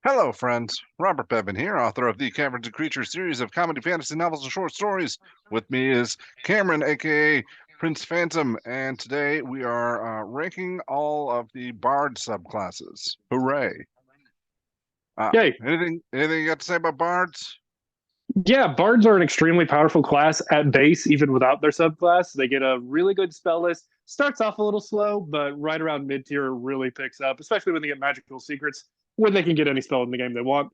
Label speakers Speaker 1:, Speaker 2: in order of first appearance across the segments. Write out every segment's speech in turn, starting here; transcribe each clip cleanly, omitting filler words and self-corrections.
Speaker 1: Hello, friends. Robert Bevan here, author of the Caverns Creatures series of comedy, fantasy novels, and short stories. With me is Cameron, aka Prince Phantom, and today we are ranking all of the bard subclasses. Hooray! Uh,
Speaker 2: Yay.
Speaker 1: anything you got to say about bards?
Speaker 2: Yeah, bards are an extremely powerful class at base, even without their subclass. They get a really good spell list. Starts off a little slow, but right around mid tier really picks up, especially when they get magical secrets, where they can get any spell in the game they want.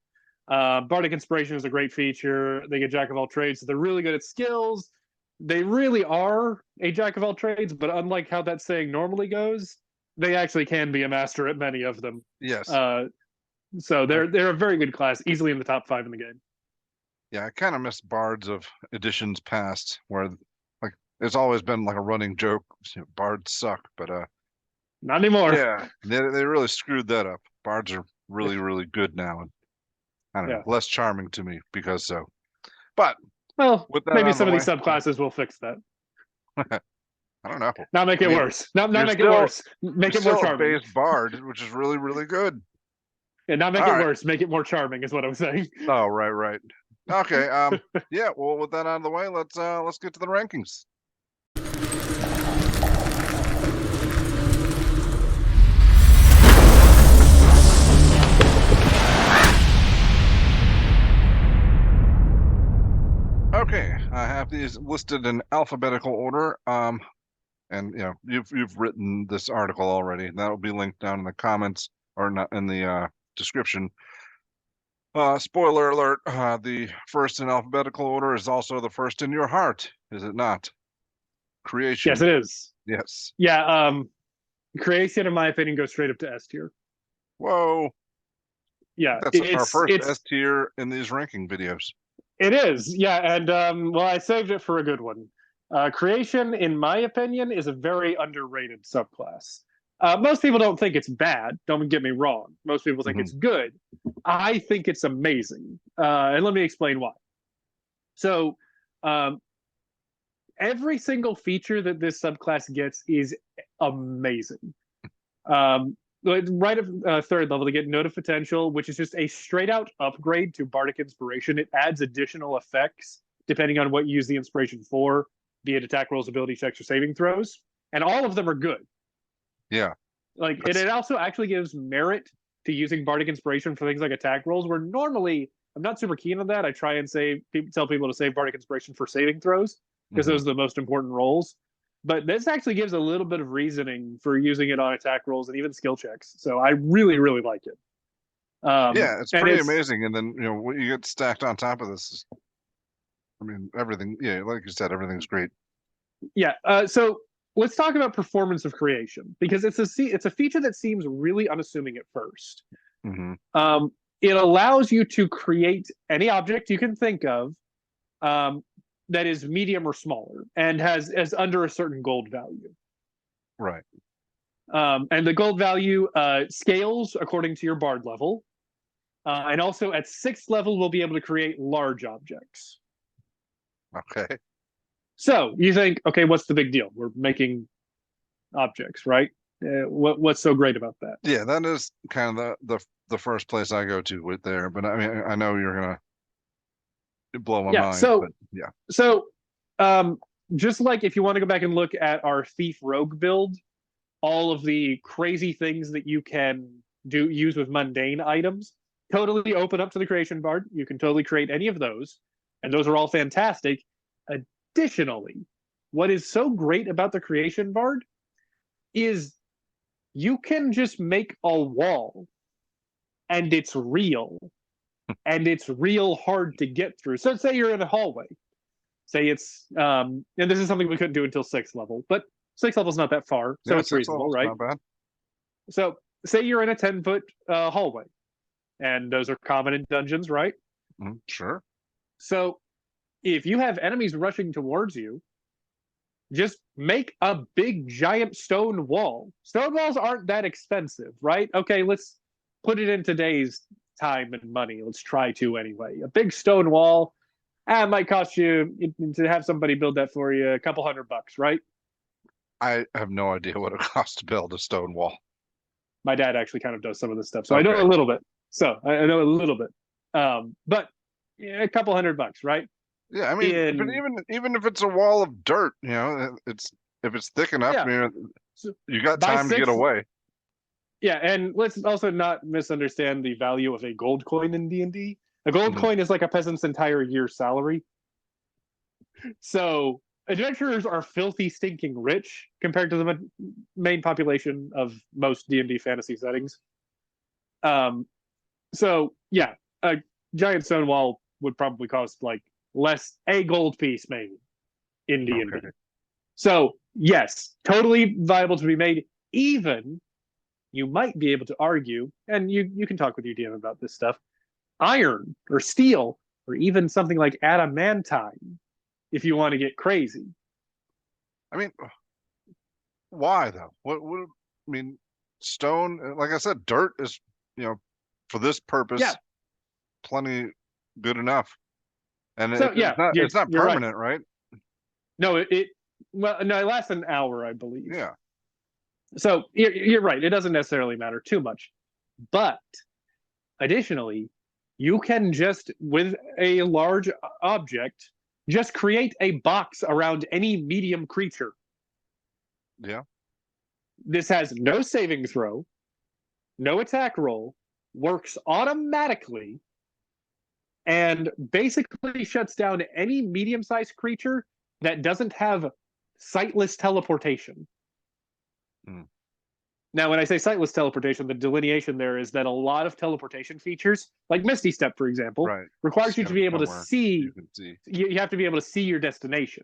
Speaker 2: Bardic Inspiration is a great feature. They get Jack of all trades, so they're really good at skills. They really are a Jack of all trades, but unlike how that saying normally goes, they actually can be a master at many of them.
Speaker 1: Yes.
Speaker 2: Uh, so
Speaker 1: I,
Speaker 2: they're a very good class, easily in the top 5 in the game.
Speaker 1: yeah, I kind of miss bards of editions past, where like it's always been like a running joke. Bards suck, but
Speaker 2: Not anymore.
Speaker 1: yeah, they really screwed that up. Bards are really good now, and I don't know,
Speaker 2: Yeah.
Speaker 1: less charming to me because so. But
Speaker 2: Well,
Speaker 1: with that
Speaker 2: maybe
Speaker 1: out of the
Speaker 2: some of these
Speaker 1: way,
Speaker 2: subclasses will fix that.
Speaker 1: I don't know.
Speaker 2: Not make
Speaker 1: I
Speaker 2: it
Speaker 1: mean,
Speaker 2: worse. Not
Speaker 1: you're
Speaker 2: make it
Speaker 1: still
Speaker 2: worse.
Speaker 1: you're
Speaker 2: Make it more
Speaker 1: still a
Speaker 2: charming.
Speaker 1: base bard, which is really good.
Speaker 2: And not make
Speaker 1: All
Speaker 2: it
Speaker 1: right.
Speaker 2: worse. Make it more charming is what I'm saying.
Speaker 1: Oh, right. Okay. Yeah. Well, with that out of the way, let's get to the rankings. Okay, I have these listed in alphabetical order. And you've written this article already. That will be linked down in the comments or not in the description. Spoiler alert, the first in alphabetical order is also the first in your heart, is it not?
Speaker 2: Yes,
Speaker 1: Creation.
Speaker 2: it is.
Speaker 1: Yes.
Speaker 2: Yeah. Creation, in my opinion, goes straight up to S tier.
Speaker 1: Whoa.
Speaker 2: Yeah,
Speaker 1: That's our
Speaker 2: it's
Speaker 1: first S
Speaker 2: it's
Speaker 1: tier in these ranking videos.
Speaker 2: it is. Yeah, and well, I saved it for a good one. Creation, in my opinion, is a very underrated subclass. Most people don't think it's bad. Don't get me wrong. Most people think
Speaker 1: Hmm.
Speaker 2: it's good. I think it's amazing, and let me explain why. So, um, every single feature that this subclass gets is amazing. Um, right at third level, they get Note of Potential, which is just a straight out upgrade to Bardic Inspiration. It adds additional effects depending on what you use the inspiration for, be it attack rolls, ability checks, or saving throws. And all of them are good.
Speaker 1: Yeah.
Speaker 2: Like, and
Speaker 1: That's
Speaker 2: it also actually gives merit to using Bardic Inspiration for things like attack rolls, where normally I'm not super keen on that. I try and tell people to save Bardic Inspiration for saving throws because
Speaker 1: hmm
Speaker 2: those are the most important rolls. But this actually gives a little bit of reasoning for using it on attack rolls and even skill checks. So I really like it.
Speaker 1: yeah, it's
Speaker 2: And
Speaker 1: pretty
Speaker 2: it's
Speaker 1: amazing. And then what you get stacked on top of this is, I mean, everything. Yeah, like you said, everything's great.
Speaker 2: yeah. So let's talk about performance of creation because it's a feature that seems really unassuming at first.
Speaker 1: Hmm.
Speaker 2: Um, it allows you to create any object you can think of um, that is medium or smaller and has as under a certain gold value.
Speaker 1: Right.
Speaker 2: And the gold value scales according to your bard level. And also at 6th level, we'll be able to create large objects.
Speaker 1: Okay.
Speaker 2: So you think, okay, what's the big deal? We're making objects, right? What's so great about that?
Speaker 1: Yeah, that is kind of the first place I go to with there. But I mean, I know you're gonna blow my
Speaker 2: Yeah.
Speaker 1: mind, but
Speaker 2: So
Speaker 1: yeah.
Speaker 2: so um, just like if you want to go back and look at our thief rogue build, all of the crazy things that you can use with mundane items totally open up to the creation bard. You can totally create any of those, and those are all fantastic. Additionally, what is so great about the creation bard is you can just make a wall and it's real hard to get through. So say you're in a hallway. Say it's and this is something we couldn't do until 6th level, but 6th level is not that far, so
Speaker 1: Yeah,
Speaker 2: it's
Speaker 1: six
Speaker 2: reasonable,
Speaker 1: levels,
Speaker 2: right?
Speaker 1: not bad.
Speaker 2: So say you're in a 10-foot hallway, and those are common in dungeons, right?
Speaker 1: Sure.
Speaker 2: So if you have enemies rushing towards you, just make a big giant stone wall. Stone walls aren't that expensive, right? Okay, let's put it in today's time and money. Let's try to anyway. A big stone wall, it might cost you to have somebody build that for you a couple $100, right?
Speaker 1: I have no idea what it costs to build a stone wall.
Speaker 2: My dad actually kind of does some of this stuff, so I know
Speaker 1: Okay.
Speaker 2: a little bit. So I know a little bit. But yeah, a couple $100, right?
Speaker 1: Yeah, I mean, but
Speaker 2: In
Speaker 1: even if it's a wall of dirt, it's if it's thick enough,
Speaker 2: Yeah. So
Speaker 1: you got
Speaker 2: buy
Speaker 1: time to get
Speaker 2: six.
Speaker 1: away.
Speaker 2: Yeah, and let's also not misunderstand the value of a gold coin in D&D. A gold
Speaker 1: Mhm.
Speaker 2: coin is like a peasant's entire year's salary. So adventurers are filthy, stinking rich compared to the main population of most D&D fantasy settings. Um, so yeah, a giant stone wall would probably cost like less a gold piece maybe in D&D.
Speaker 1: Okay.
Speaker 2: So yes, totally viable to be made. Even you might be able to argue, and you can talk with your DM about this stuff, iron or steel or even something like adamantine if you want to get crazy.
Speaker 1: I mean, why though? I mean, stone, like I said, dirt is, for this
Speaker 2: Yeah.
Speaker 1: purpose, plenty good enough. And
Speaker 2: So yeah,
Speaker 1: it's not
Speaker 2: you're right.
Speaker 1: permanent, right?
Speaker 2: No, well, no, it lasts an hour, I believe.
Speaker 1: Yeah.
Speaker 2: So you're right. It doesn't necessarily matter too much. But additionally, you can just, with a large object, just create a box around any medium creature.
Speaker 1: Yeah.
Speaker 2: This has no saving throw, no attack roll, works automatically, and basically shuts down any medium sized creature that doesn't have sightless teleportation.
Speaker 1: Hmm.
Speaker 2: Now, when I say sightless teleportation, the delineation there is that a lot of teleportation features, like Misty Step, for example,
Speaker 1: Right.
Speaker 2: requires
Speaker 1: Just
Speaker 2: you to
Speaker 1: gotta
Speaker 2: be able to
Speaker 1: somewhere
Speaker 2: see.
Speaker 1: you can see.
Speaker 2: You have to be able to see your destination.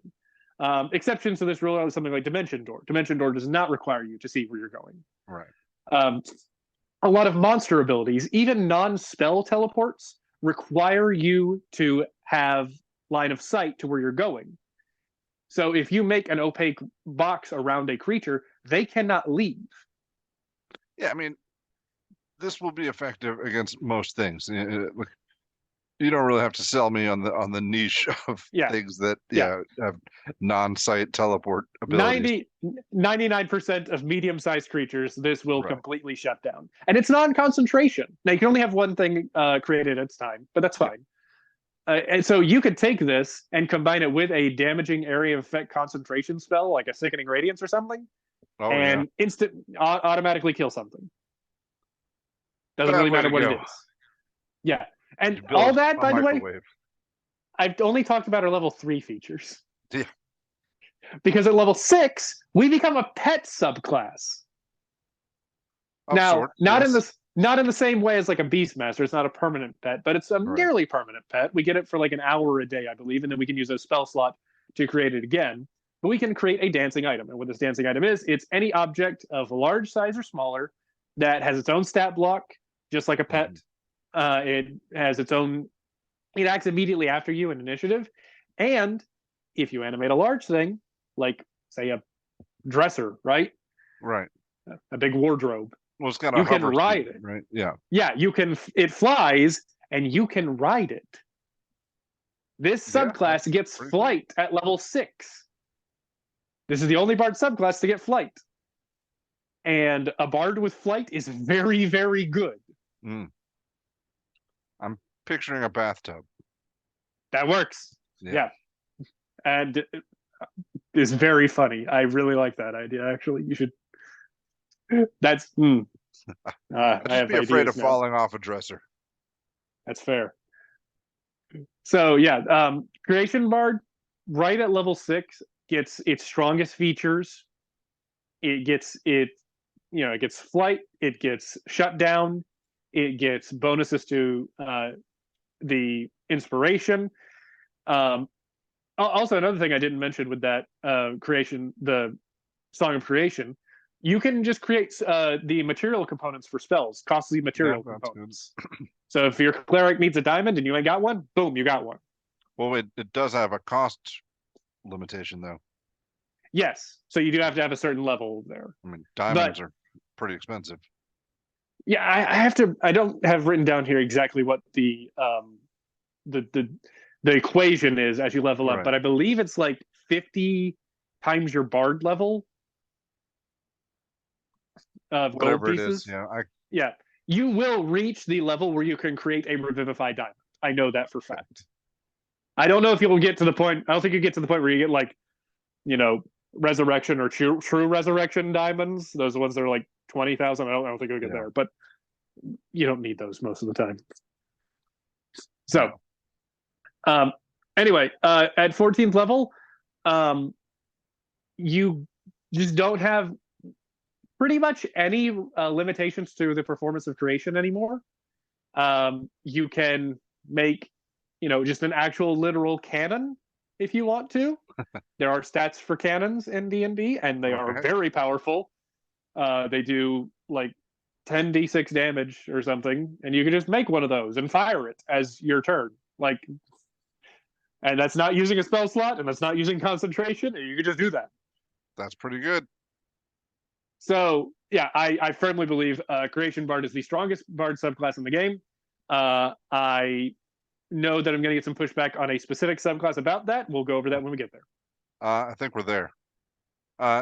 Speaker 2: Exceptions to this rule are something like Dimension Door. Dimension Door does not require you to see where you're going.
Speaker 1: Right.
Speaker 2: Um, a lot of monster abilities, even non-spell teleports, require you to have line of sight to where you're going. So if you make an opaque box around a creature, they cannot leave.
Speaker 1: Yeah, I mean, this will be effective against most things. Look, you don't really have to sell me on the niche of
Speaker 2: Yeah,
Speaker 1: things that
Speaker 2: yeah.
Speaker 1: have non-sight teleport abilities.
Speaker 2: 99% of medium-sized creatures, this will
Speaker 1: Right.
Speaker 2: completely shut down. And it's non-concentration. Now, you can only have one thing created at a time, but that's
Speaker 1: Yeah.
Speaker 2: fine. And so you could take this and combine it with a damaging area of effect concentration spell, like a Sickening Radiance or something,
Speaker 1: Oh yeah.
Speaker 2: and automatically kill something. Doesn't
Speaker 1: Bad
Speaker 2: really
Speaker 1: way
Speaker 2: matter
Speaker 1: to
Speaker 2: what it
Speaker 1: go.
Speaker 2: is. Yeah. And
Speaker 1: You
Speaker 2: all
Speaker 1: build
Speaker 2: that,
Speaker 1: a
Speaker 2: by the way,
Speaker 1: microwave.
Speaker 2: I've only talked about our level 3 features.
Speaker 1: Yeah.
Speaker 2: Because at level 6, we become a pet subclass.
Speaker 1: Of
Speaker 2: Now,
Speaker 1: sorts, yes.
Speaker 2: not in the same way as like a Beastmaster. It's not a permanent pet, but it's a
Speaker 1: Right.
Speaker 2: nearly permanent pet. We get it for like an hour a day, I believe, and then we can use a spell slot to create it again. But we can create a dancing item, and what this dancing item is, it's any object of large size or smaller that has its own stat block, just like a pet. It has its own. It acts immediately after you in initiative, and if you animate a large thing, like say a dresser, right,
Speaker 1: Right.
Speaker 2: a big wardrobe,
Speaker 1: Well, it's got a
Speaker 2: you can
Speaker 1: hover
Speaker 2: ride
Speaker 1: speed,
Speaker 2: it.
Speaker 1: right? Yeah.
Speaker 2: Yeah, you can. It flies, and you can ride it. This
Speaker 1: Yeah,
Speaker 2: subclass
Speaker 1: that's
Speaker 2: gets
Speaker 1: pretty cool.
Speaker 2: flight at level 6. This is the only bard subclass to get flight, and a bard with flight is very, very good.
Speaker 1: Mm. I'm picturing a bathtub.
Speaker 2: That works.
Speaker 1: Yeah.
Speaker 2: And it's very funny. I really like that idea. Actually, you should. That's.
Speaker 1: I'd
Speaker 2: I
Speaker 1: just
Speaker 2: have
Speaker 1: be afraid of
Speaker 2: ideas now.
Speaker 1: falling off a dresser.
Speaker 2: That's fair. So yeah, creation bard right at level 6 gets its strongest features. It gets it, it gets flight. It gets shut down. It gets bonuses to the inspiration. Also, another thing I didn't mention with that creation, the Song of Creation, you can just create the material components for spells, costly
Speaker 1: Yeah,
Speaker 2: material
Speaker 1: that's good.
Speaker 2: components. So if your cleric needs a diamond and you ain't got one, boom, you got one.
Speaker 1: Well, it does have a cost limitation, though.
Speaker 2: Yes, so you do have to have a certain level there.
Speaker 1: I mean, diamonds are pretty expensive.
Speaker 2: Yeah, I have to. I don't have written down here exactly what the equation is as you level up,
Speaker 1: Right.
Speaker 2: but I believe it's like 50 times your bard level of
Speaker 1: Whatever
Speaker 2: gold
Speaker 1: it is,
Speaker 2: pieces.
Speaker 1: yeah.
Speaker 2: Yeah. you will reach the level where you can create a Revivify diamond. I know that for fact. I don't know if you'll get to the point. I don't think you get to the point where you get like, resurrection or true resurrection diamonds. Those are the ones that are like 20,000. I don't think you'll get there, but you don't need those most of the time. So, anyway, at 14th level, you just don't have pretty much any limitations to the performance of creation anymore. You can make, just an actual literal cannon if you want to. There are stats for cannons in D&D, and they are very powerful. They do like 10d6 damage or something, and you can just make one of those and fire it as your turn. And that's not using a spell slot, and that's not using concentration, and you can just do that.
Speaker 1: That's pretty good.
Speaker 2: So yeah, I firmly believe Creation Bard is the strongest Bard subclass in the game. I know that I'm going to get some pushback on a specific subclass about that. We'll go over that when we get there.
Speaker 1: I think we're there.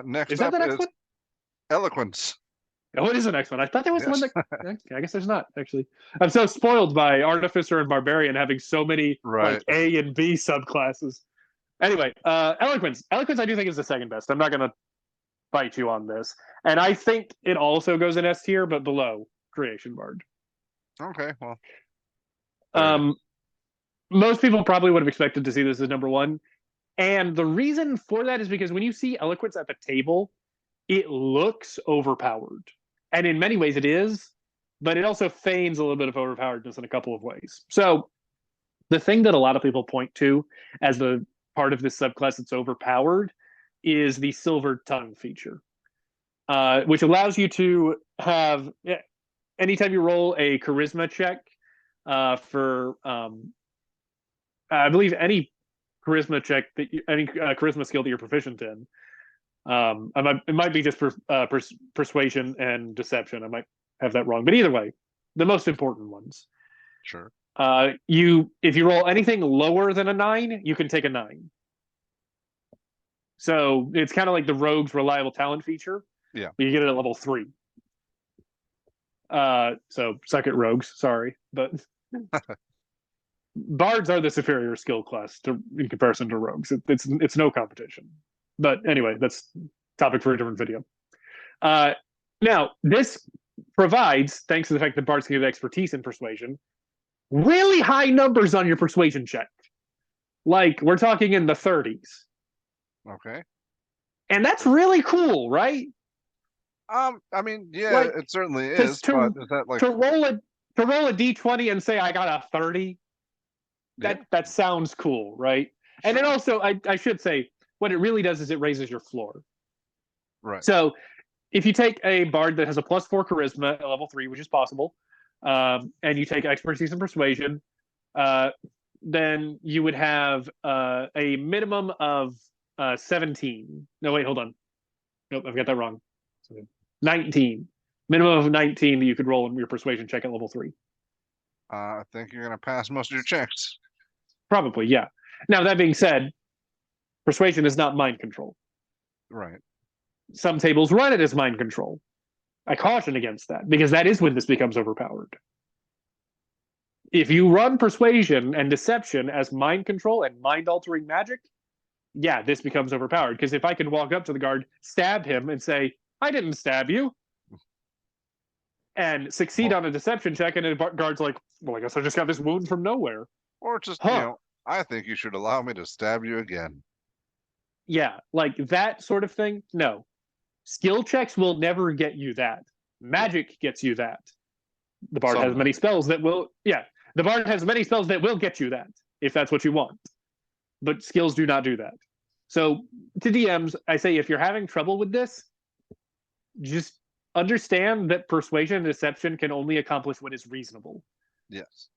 Speaker 1: Next
Speaker 2: is that
Speaker 1: up
Speaker 2: the next
Speaker 1: is
Speaker 2: one?
Speaker 1: Eloquence.
Speaker 2: Oh, it is the next one. I thought there was one that. I guess there's not, actually. I'm so spoiled by Artificer and Barbarian having so many like A and B subclasses. Anyway, Eloquence. Eloquence, I do think is the second best. I'm not going to fight you on this. And I think it also goes in S tier, but below Creation Bard.
Speaker 1: Okay, well.
Speaker 2: Most people probably would have expected to see this as number one. And the reason for that is because when you see Eloquence at the table, it looks overpowered. And in many ways it is, but it also feigns a little bit of overpoweredness in a couple of ways. So the thing that a lot of people point to as the part of this subclass that's overpowered is the Silver Tongue feature, which allows you to have, anytime you roll a charisma check for, I believe any charisma check any charisma skill that you're proficient in. It might be just persuasion and deception. I might have that wrong, but either way, the most important ones.
Speaker 1: Sure.
Speaker 2: If you roll anything lower than a 9, you can take a 9. So it's kind of like the Rogue's reliable talent feature.
Speaker 1: Yeah.
Speaker 2: But you get it at level 3. So suck it, Rogues. Sorry, but Bards are the superior skill class in comparison to Rogues. It's no competition. But anyway, that's topic for a different video. Now, this provides, thanks to the fact that Bards can give expertise in persuasion, really high numbers on your persuasion check. Like, we're talking in the 30s.
Speaker 1: Okay.
Speaker 2: And that's really cool, right?
Speaker 1: I mean, yeah, it certainly is. But is that like
Speaker 2: to roll a d20 and say I got a 30? That sounds cool, right? Sure. And then also, I should say, what it really does is it raises your floor.
Speaker 1: Right.
Speaker 2: So if you take a bard that has a +4 charisma at level 3, which is possible, and you take expertise and persuasion, then you would have a minimum of 17. No, wait, hold on. Nope, I've got that wrong. 19. Minimum of 19 that you could roll in your persuasion check at level 3.
Speaker 1: I think you're going to pass most of your checks.
Speaker 2: Probably, yeah. Now, that being said, persuasion is not mind control.
Speaker 1: Right.
Speaker 2: Some tables run it as mind control. I caution against that, because that is when this becomes overpowered. If you run persuasion and deception as mind control and mind-altering magic, yeah, this becomes overpowered. Because if I can walk up to the guard, stab him, and say, I didn't stab you, and succeed on a deception check, and the guard's like, well, I guess I just got this wound from nowhere.
Speaker 1: Or just, I think you should allow me to stab you again.
Speaker 2: Yeah, like that sort of thing. No. Skill checks will never get you that. Magic gets you that. The bard has many spells that will, the bard has many spells that will get you that, if that's what you want. But skills do not do that. So to DMs, I say, if you're having trouble with this, just understand that persuasion and deception can only accomplish what is reasonable.
Speaker 1: Yes.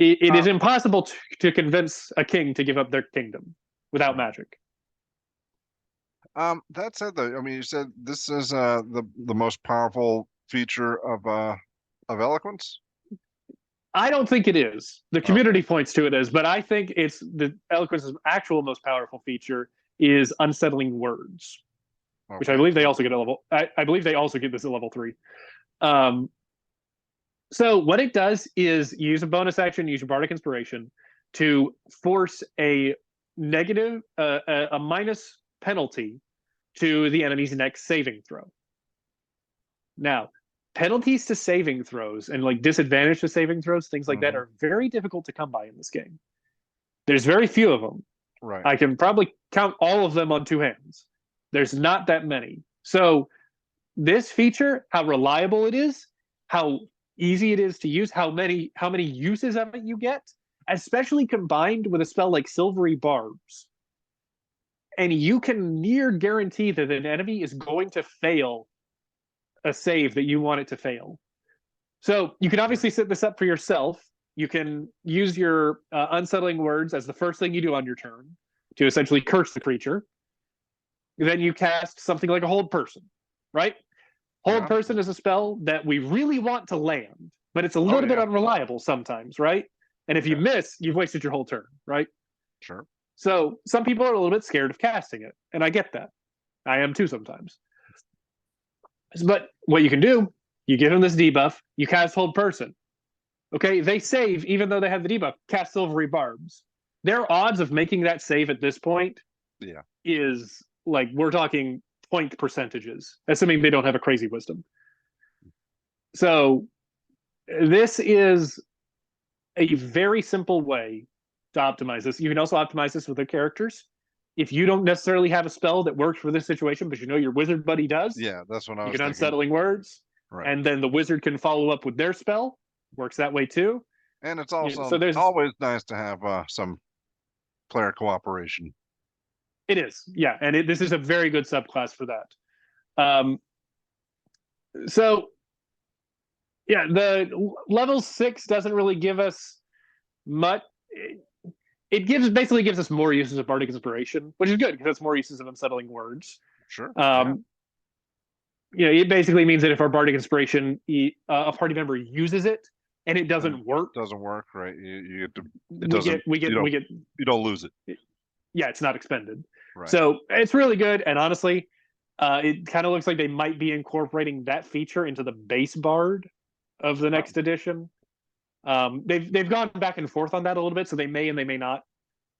Speaker 2: It is impossible to convince a king to give up their kingdom without magic.
Speaker 1: That said, though, I mean, you said this is the most powerful feature of Eloquence.
Speaker 2: I don't think it is. The community points to it as, but I think it's the Eloquence's actual most powerful feature is unsettling words, which I believe they also get at level. I believe they also get this at level 3. So what it does is use a bonus action, use your bardic inspiration to force a negative, a minus penalty to the enemy's next saving throw. Now, penalties to saving throws and like disadvantage to saving throws, things like that, are very difficult to come by in this game. There's very few of them.
Speaker 1: Right.
Speaker 2: I can probably count all of them on two hands. There's not that many. So this feature, how reliable it is, how easy it is to use, how many uses of it you get, especially combined with a spell like Silvery Barbs. And you can near guarantee that an enemy is going to fail a save that you want it to fail. So you can obviously set this up for yourself. You can use your unsettling words as the first thing you do on your turn to essentially curse the creature. Then you cast something like a Hold Person, right? Hold Person is a spell that we really want to land, but it's a little bit unreliable sometimes, right? And if you miss, you've wasted your whole turn, right?
Speaker 1: Sure.
Speaker 2: So some people are a little bit scared of casting it, and I get that. I am too sometimes. But what you can do, you give them this debuff, you cast Hold Person. Okay, they save even though they have the debuff, cast Silvery Barbs. Their odds of making that save at this point is like, we're talking point percentages, assuming they don't have a crazy wisdom. So this is a very simple way to optimize this. You can also optimize this with the characters. If you don't necessarily have a spell that works for this situation, but you know your wizard buddy does,
Speaker 1: that's what I was
Speaker 2: you can
Speaker 1: thinking.
Speaker 2: Unsettling Words, and then the wizard can follow up with their spell. Works that way too.
Speaker 1: And it's also always nice to have some player cooperation.
Speaker 2: It is, yeah, and this is a very good subclass for that. So, yeah, the level 6 doesn't really give us much. It basically gives us more uses of bardic inspiration, which is good because it's more uses of Unsettling Words.
Speaker 1: Sure.
Speaker 2: It basically means that if our bardic inspiration, a party member uses it and it doesn't work,
Speaker 1: right? You get to.
Speaker 2: You
Speaker 1: don't lose it.
Speaker 2: Yeah, it's not expended.
Speaker 1: Right.
Speaker 2: So it's really good, and honestly, it kind of looks like they might be incorporating that feature into the base bard of the next edition. They've gone back and forth on that a little bit, so they may and they may not.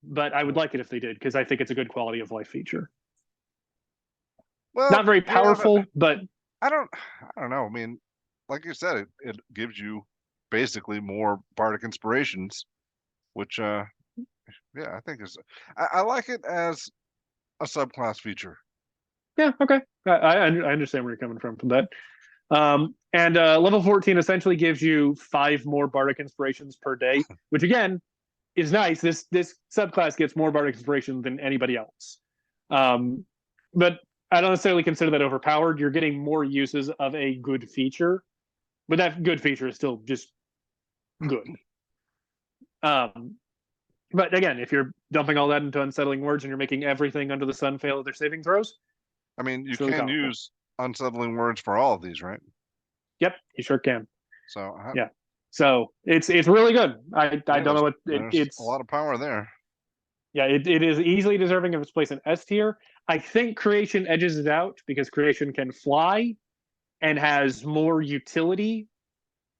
Speaker 2: But I would like it if they did, because I think it's a good quality of life feature. Well, not very powerful, but
Speaker 1: I don't know. I mean, like you said, it gives you basically more bardic inspirations, which I think is I like it as a subclass feature.
Speaker 2: Yeah, okay. I understand where you're coming from that. And level 14 essentially gives you 5 more bardic inspirations per day, which again is nice. This subclass gets more bardic inspiration than anybody else. But I don't necessarily consider that overpowered. You're getting more uses of a good feature, but that good feature is still just good. But again, if you're dumping all that into Unsettling Words and you're making everything under the sun fail at their saving throws,
Speaker 1: I mean, you can use Unsettling Words for all of these, right?
Speaker 2: Yep, you sure can.
Speaker 1: So
Speaker 2: yeah, so it's really good. I don't know what it's
Speaker 1: a lot of power there.
Speaker 2: Yeah, it is easily deserving of its place in S tier. I think Creation edges it out because Creation can fly and has more utility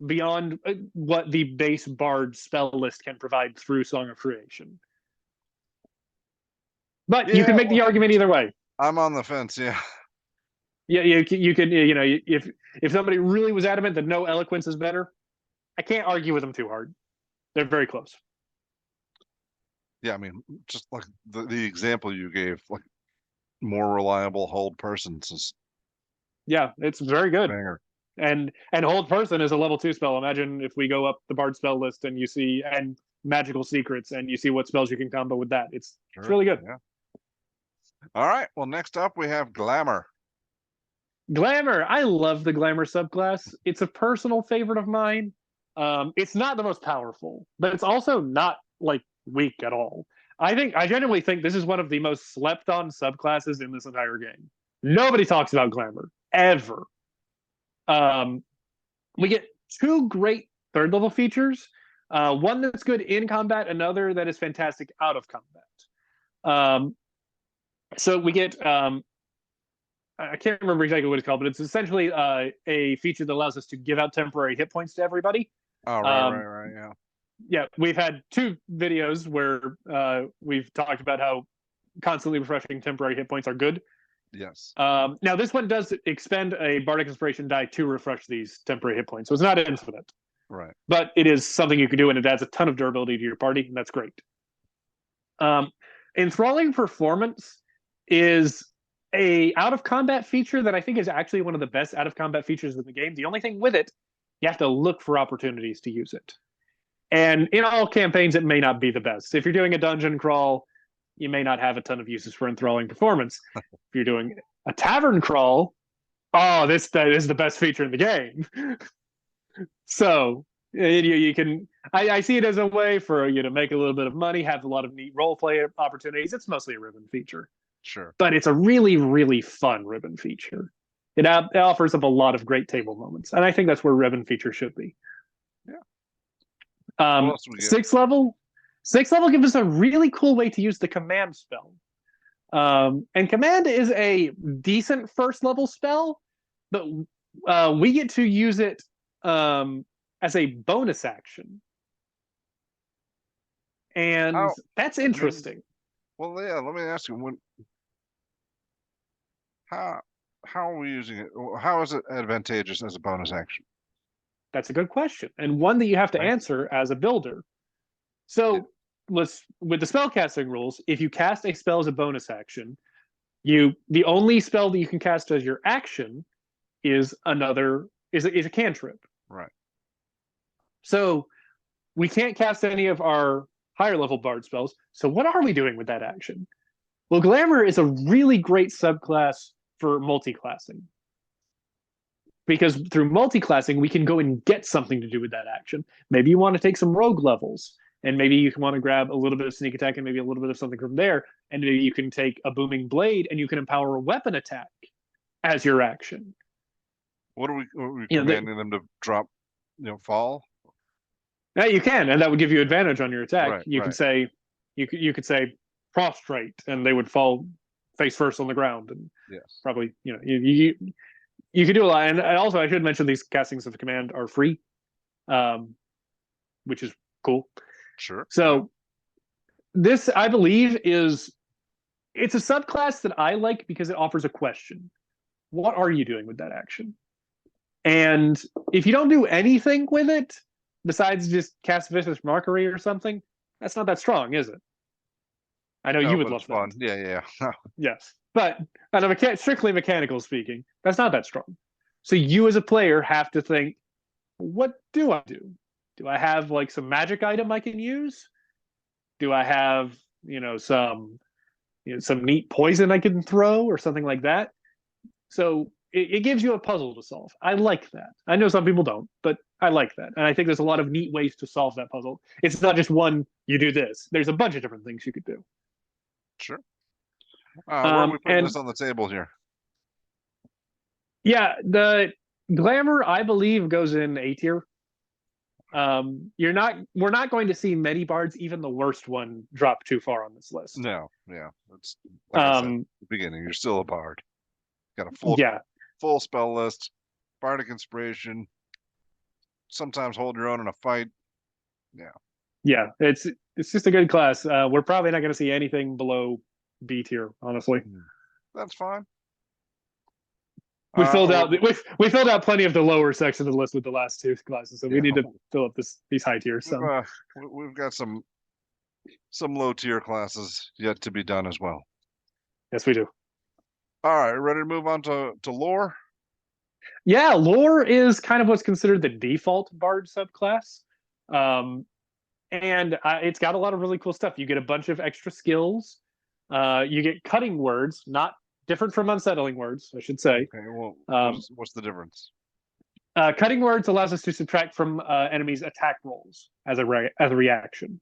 Speaker 2: beyond what the base Bard spell list can provide through Song of Creation. But you can make the argument either way.
Speaker 1: I'm on the fence, yeah.
Speaker 2: Yeah, you could, if somebody really was adamant that no Eloquence is better, I can't argue with them too hard. They're very close.
Speaker 1: Yeah, I mean, just like the example you gave, like more reliable Hold Persons is.
Speaker 2: Yeah, it's very good.
Speaker 1: Banger.
Speaker 2: And Hold Person is a level 2 spell. Imagine if we go up the Bard spell list and you see Magical Secrets and you see what spells you can combo with that. It's really good.
Speaker 1: Yeah. All right. Well, next up we have Glamour.
Speaker 2: Glamour. I love the Glamour subclass. It's a personal favorite of mine. It's not the most powerful, but it's also not like weak at all. I genuinely think this is one of the most slept on subclasses in this entire game. Nobody talks about Glamour ever. We get 2 great 3rd level features. One that's good in combat, another that is fantastic out of combat. So we get I can't remember exactly what it's called, but it's essentially a feature that allows us to give out temporary hit points to everybody.
Speaker 1: Oh,
Speaker 2: Um,
Speaker 1: right. Yeah.
Speaker 2: yeah, we've had 2 videos where we've talked about how constantly refreshing temporary hit points are good.
Speaker 1: Yes.
Speaker 2: Now, this one does expend a Bardic Inspiration die to refresh these temporary hit points, so it's not infinite.
Speaker 1: Right.
Speaker 2: But it is something you can do, and it adds a ton of durability to your party, and that's great. Enthralling Performance is a out of combat feature that I think is actually one of the best out of combat features in the game. The only thing with it, you have to look for opportunities to use it. And in all campaigns, it may not be the best. If you're doing a dungeon crawl, you may not have a ton of uses for Enthralling Performance. If you're doing a tavern crawl, oh, this is the best feature in the game. So you can, I see it as a way for you to make a little bit of money, have a lot of neat role play opportunities. It's mostly a ribbon feature,
Speaker 1: Sure.
Speaker 2: but it's a really, really fun ribbon feature. It offers up a lot of great table moments, and I think that's where ribbon feature should be.
Speaker 1: Yeah. What else we get?
Speaker 2: Sixth level gives us a really cool way to use the command spell. And command is a decent first level spell, but we get to use it as a bonus action, and that's interesting.
Speaker 1: Well, yeah. Let me ask you, how are we using it? How is it advantageous as a bonus action?
Speaker 2: That's a good question, and one that you have to answer as a builder. So let's, with the spellcasting rules, if you cast a spell as a bonus action, the only spell that you can cast as your action is a cantrip.
Speaker 1: Right.
Speaker 2: So we can't cast any of our higher level bard spells. So what are we doing with that action? Well, Glamour is a really great subclass for multi-classing. Because through multi-classing, we can go and get something to do with that action. Maybe you want to take some rogue levels, and maybe you want to grab a little bit of sneak attack and maybe a little bit of something from there, and maybe you can take a booming blade and you can empower a weapon attack as your action.
Speaker 1: What are we commanding them to drop? Fall?
Speaker 2: Yeah, you can, and that would give you advantage on your attack.
Speaker 1: Right,
Speaker 2: you could say, you could say prostrate, and they would fall face first on the ground, and
Speaker 1: yes,
Speaker 2: probably you could do a lot. And also, I should mention these castings of command are free, which is cool.
Speaker 1: Sure.
Speaker 2: So this, I believe, it's a subclass that I like because it offers a question. What are you doing with that action? And if you don't do anything with it, besides just cast Vicious Mockery or something, that's not that strong, is it? I know you would love that.
Speaker 1: Fun. Yeah.
Speaker 2: Yes. But on a strictly mechanical speaking, that's not that strong. So you as a player have to think, what do I do? Do I have like some magic item I can use? Do I have, some neat poison I can throw or something like that? So it gives you a puzzle to solve. I like that. I know some people don't, but I like that. And I think there's a lot of neat ways to solve that puzzle. It's not just one, you do this. There's a bunch of different things you could do.
Speaker 1: Sure. Where are we putting this on the table here?
Speaker 2: Yeah, the Glamour, I believe, goes in A tier. We're not going to see many bards, even the worst one, drop too far on this list.
Speaker 1: No, yeah. It's like I said at the beginning, you're still a bard. Got a full spell list, bardic inspiration, sometimes hold your own in a fight. Yeah,
Speaker 2: it's just a good class. We're probably not going to see anything below B tier, honestly.
Speaker 1: That's fine.
Speaker 2: We filled out plenty of the lower section of the list with the last 2 classes, so we need to fill up these high tiers.
Speaker 1: We've got some low tier classes yet to be done as well.
Speaker 2: Yes, we do.
Speaker 1: All right, ready to move on to lore?
Speaker 2: Yeah, lore is kind of what's considered the default bard subclass. And it's got a lot of really cool stuff. You get a bunch of extra skills. You get cutting words, not different from unsettling words, I should say.
Speaker 1: Okay, well, what's the difference?
Speaker 2: Cutting words allows us to subtract from enemies' attack rolls as a reaction.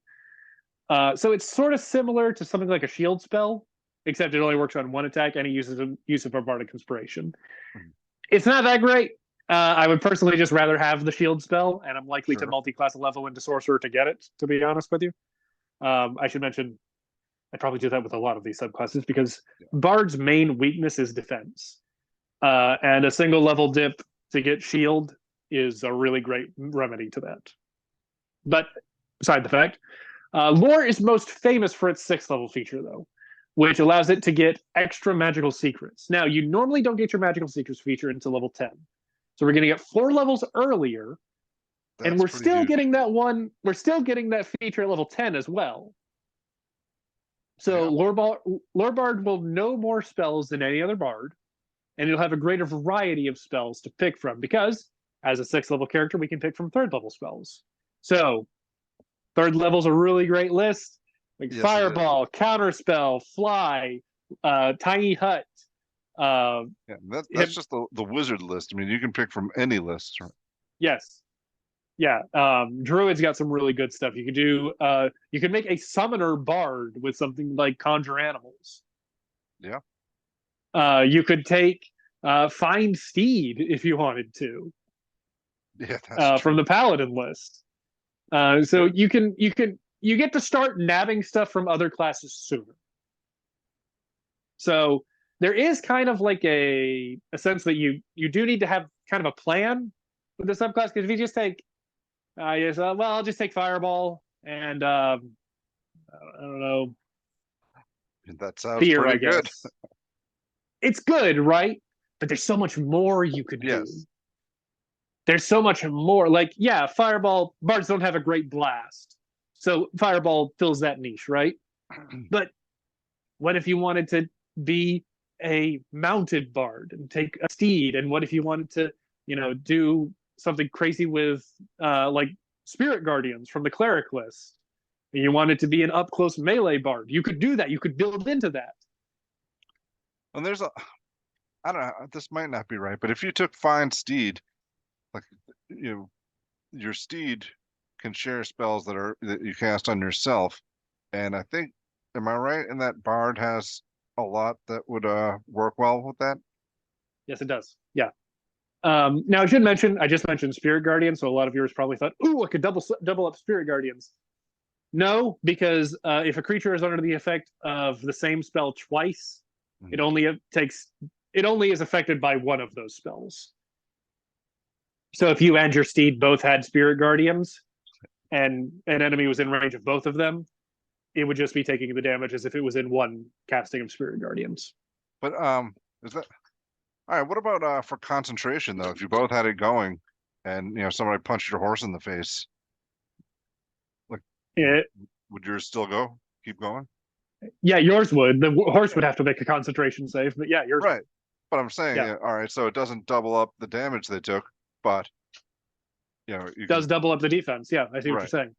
Speaker 2: So it's sort of similar to something like a shield spell, except it only works on one attack and it uses a use of a bardic inspiration. Mm-hmm. It's not that great. I would personally just rather have the shield spell, and I'm likely to multi-class a level into sorcerer to get it, to be honest with you. I should mention, I probably do that with a lot of these subclasses because Bard's main weakness is defense. And a single level dip to get shield is a really great remedy to that. But beside the fact, Lore is most famous for its 6th level feature, though, which allows it to get extra magical secrets. Now, you normally don't get your magical secrets feature until level 10. So we're getting it 4 levels earlier, and
Speaker 1: That's
Speaker 2: we're
Speaker 1: pretty
Speaker 2: still
Speaker 1: huge.
Speaker 2: getting that one. We're still getting that feature at level 10 as well. So
Speaker 1: Yeah.
Speaker 2: Lore Bard will know more spells than any other bard, and you'll have a greater variety of spells to pick from because, as a 6th level character, we can pick from 3rd level spells. So 3rd level's a really great list, like
Speaker 1: Yes, it is.
Speaker 2: Fireball, Counterspell, Fly, Tiny Hut. Uh,
Speaker 1: Yeah, that's just the wizard list. I mean, you can pick from any list. Right?
Speaker 2: yes, yeah. Druid's got some really good stuff. You could do. You could make a summoner bard with something like Conjure Animals.
Speaker 1: Yeah.
Speaker 2: You could take Find Steed if you wanted to
Speaker 1: Yeah, that's
Speaker 2: from
Speaker 1: true.
Speaker 2: the Paladin list. So
Speaker 1: Yeah.
Speaker 2: you get to start nabbing stuff from other classes sooner. So there is kind of like a sense that you do need to have kind of a plan with the subclass because if you just take, I'll just take Fireball and I don't know,
Speaker 1: That sounds
Speaker 2: Fear, I
Speaker 1: pretty good.
Speaker 2: guess. It's good, right? But there's so much more you could do.
Speaker 1: Yes.
Speaker 2: There's so much more. Like, yeah, Fireball, bards don't have a great blast. So Fireball fills that niche, right? But what if you wanted to be a mounted bard and take a steed? And what if you wanted to, do something crazy with like spirit guardians from the cleric list? And you wanted to be an up close melee bard. You could do that. You could build into that.
Speaker 1: And I don't know, this might not be right, but if you took Find Steed, like, you know, your steed can share spells that you cast on yourself. And I think, am I right in that Bard has a lot that would work well with that?
Speaker 2: Yes, it does. Yeah. Now I just mentioned Spirit Guardians, so a lot of viewers probably thought, "Ooh, I could double up Spirit Guardians." No, because if a creature is under the effect of the same spell twice, it
Speaker 1: Mhm.
Speaker 2: only takes it only is affected by one of those spells. So if you and your steed both had Spirit Guardians, and an enemy was in range of both of them, it would just be taking the damage as if it was in one casting of Spirit Guardians.
Speaker 1: But is that all right? What about for concentration though? If you both had it going, and somebody punched your horse in the face, like,
Speaker 2: It,
Speaker 1: would yours still go? Keep going?
Speaker 2: yeah, yours would. The horse
Speaker 1: Yeah.
Speaker 2: would have to make a concentration save, but yeah, yours would.
Speaker 1: Right. But I'm saying,
Speaker 2: Yeah,
Speaker 1: yeah, all right, so it doesn't double up the damage they took, but you
Speaker 2: does
Speaker 1: can,
Speaker 2: double up the defense. Yeah, I see what you're
Speaker 1: right.
Speaker 2: saying.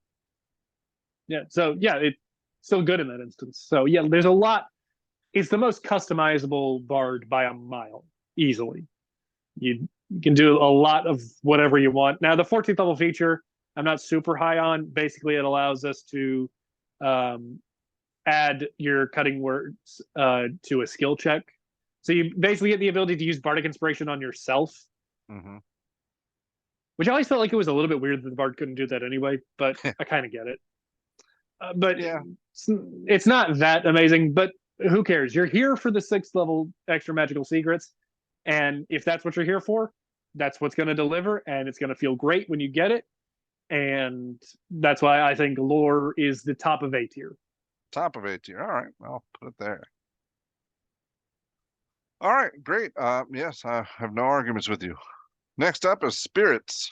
Speaker 2: Yeah, so yeah, it's still good in that instance. So yeah, there's a lot. It's the most customizable bard by a mile, easily. You can do a lot of whatever you want. Now the 14th level feature, I'm not super high on. Basically, it allows us to um, add your cutting words to a skill check. So you basically get the ability to use bardic inspiration on yourself,
Speaker 1: Hmm.
Speaker 2: which I always felt like it was a little bit weird that the bard couldn't do that anyway, but I kind of get it. But
Speaker 1: Yeah.
Speaker 2: it's not that amazing. But who cares? You're here for the 6th level extra magical secrets, and if that's what you're here for, that's what's going to deliver, and it's going to feel great when you get it. And that's why I think lore is the top of A tier.
Speaker 1: Top of A tier. All right, I'll put it there. All right, great. Yes, I have no arguments with you. Next up is spirits.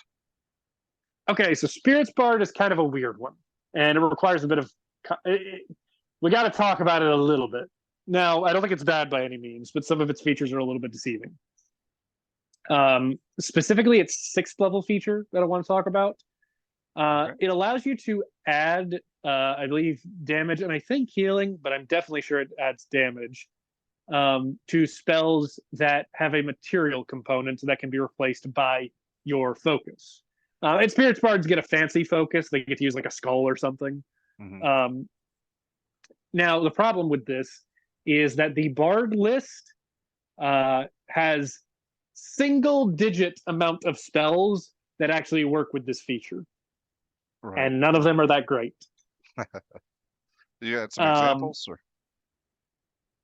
Speaker 2: Okay, so Spirits Bard is kind of a weird one, and it requires a bit of. We got to talk about it a little bit. Now, I don't think it's bad by any means, but some of its features are a little bit deceiving. Specifically, its 6th level feature that I want to talk about.
Speaker 1: Okay.
Speaker 2: It allows you to add, I believe, damage and I think healing, but I'm definitely sure it adds damage to spells that have a material component that can be replaced by your focus. And Spirits Bards get a fancy focus. They get to use like a skull or something.
Speaker 1: Hmm.
Speaker 2: Um, Now, the problem with this is that the Bard list has single digit amount of spells that actually work with this feature,
Speaker 1: Right.
Speaker 2: and none of them are that great.
Speaker 1: You got some
Speaker 2: Um,
Speaker 1: examples, or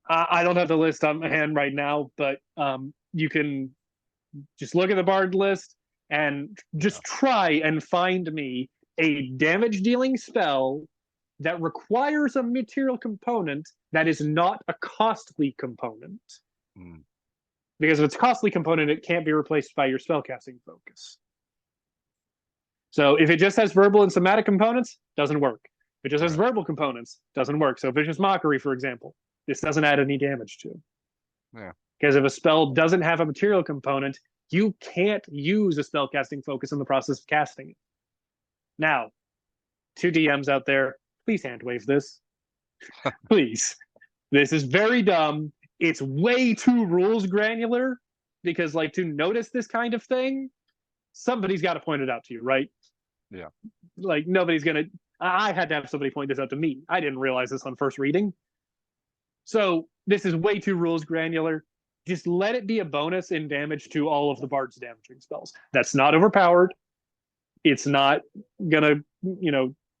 Speaker 2: I don't have the list on my hand right now, but you can just look at the bard list and just try and find me a damage dealing spell that requires a material component that is not a costly component. Because if it's a costly component, it can't be replaced by your spellcasting focus. So if it just has verbal and somatic components, doesn't work. If it just has verbal components, doesn't work. So Vicious Mockery, for example, this doesn't add any damage to. Because if a spell doesn't have a material component, you can't use a spellcasting focus in the process of casting it. Now, 2 DMs out there, please hand wave this. Please. This is very dumb. It's way too rules granular because, like, to notice this kind of thing, somebody's got to point it out to you, right?
Speaker 1: Yeah.
Speaker 2: Like, nobody's going to. I had to have somebody point this out to me. I didn't realize this on first reading. So, this is way too rules granular. Just let it be a bonus in damage to all of the bard's damaging spells. That's not overpowered. It's not gonna,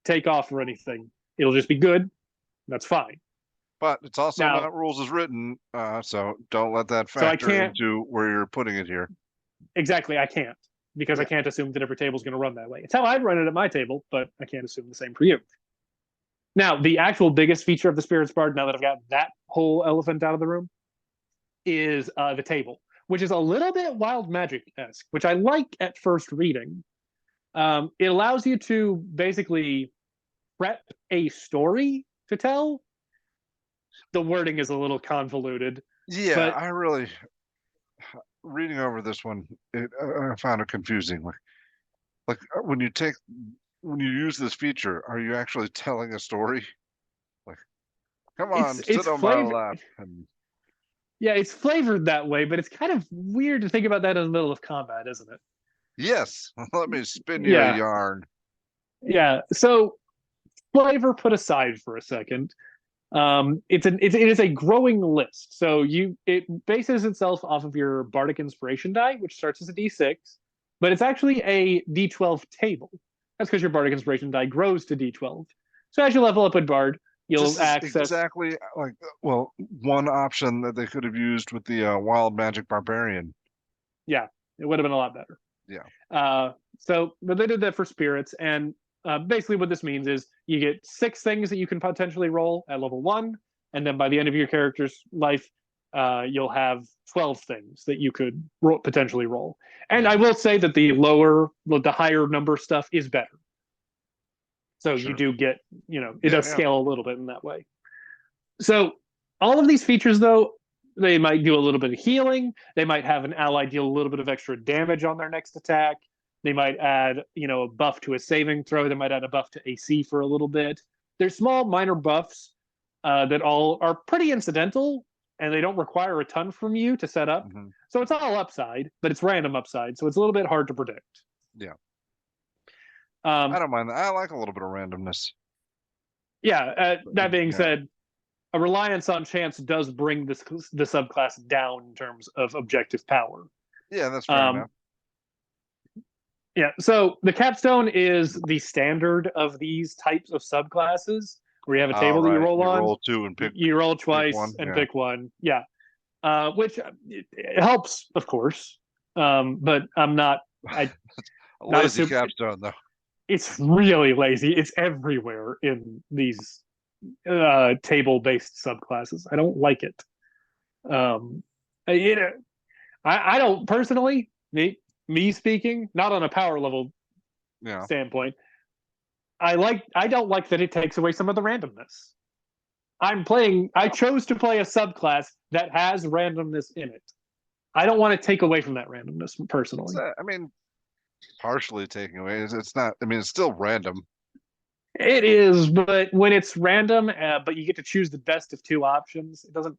Speaker 2: take off or anything. It'll just be good. That's fine.
Speaker 1: But it's also not rules as written, so don't let that factor into where you're putting it here.
Speaker 2: Exactly, I can't. Because I can't assume that every table is going to run that way. It's how I'd run it at my table, but I can't assume the same for you. Now, the actual biggest feature of the Spirits Bard, now that I've got that whole elephant out of the room, is the table, which is a little bit Wild Magic-esque, which I like at first reading. It allows you to basically prep a story to tell. The wording is a little convoluted.
Speaker 1: Yeah, but I really, reading over this one, I found it confusing. Like when you use this feature, are you actually telling a story? Like, come on, sit on my lap.
Speaker 2: Yeah, it's flavored that way, but it's kind of weird to think about that in the middle of combat, isn't it?
Speaker 1: Yes. Let me spin you a yarn.
Speaker 2: Yeah. So, flavor put aside for a second. It is a growing list. So it bases itself off of your Bardic Inspiration die, which starts as a D6, but it's actually a D12 table. That's because your Bardic Inspiration die grows to D12. So as you level up in Bard, you'll access
Speaker 1: exactly one option that they could have used with the Wild Magic Barbarian.
Speaker 2: Yeah, it would have been a lot better.
Speaker 1: Yeah.
Speaker 2: But they did that for spirits, and basically what this means is you get 6 things that you can potentially roll at level 1, and then by the end of your character's life, you'll have 12 things that you could potentially roll. And I will say that the higher number stuff is better. So you do get, it does scale a little bit in that way. So all of these features, though, they might do a little bit of healing. They might have an ally deal a little bit of extra damage on their next attack. They might add, a buff to a saving throw. They might add a buff to AC for a little bit. There's small minor buffs that all are pretty incidental, and they don't require a ton from you to set up. Mm-hmm. So it's all upside, but it's random upside. So it's a little bit hard to predict.
Speaker 1: Yeah. I don't mind that. I like a little bit of randomness.
Speaker 2: Yeah. That being said, a reliance on chance does bring the subclass down in terms of objective power.
Speaker 1: Yeah, that's fair enough.
Speaker 2: Yeah, so the capstone is the standard of these types of subclasses, where you have a table that you roll on.
Speaker 1: You roll 2 and pick.
Speaker 2: You roll twice pick one. Yeah, which it helps, of course, but I'm not.
Speaker 1: Lazy capstone, though.
Speaker 2: It's really lazy. It's everywhere in these table-based subclasses. I don't like it. I don't personally. Me speaking, not on a power level standpoint. I don't like that it takes away some of the randomness. I chose to play a subclass that has randomness in it. I don't want to take away from that randomness personally.
Speaker 1: Partially taking away. It's not, it's still random.
Speaker 2: It is, but when it's random, but you get to choose the best of 2 options, it doesn't.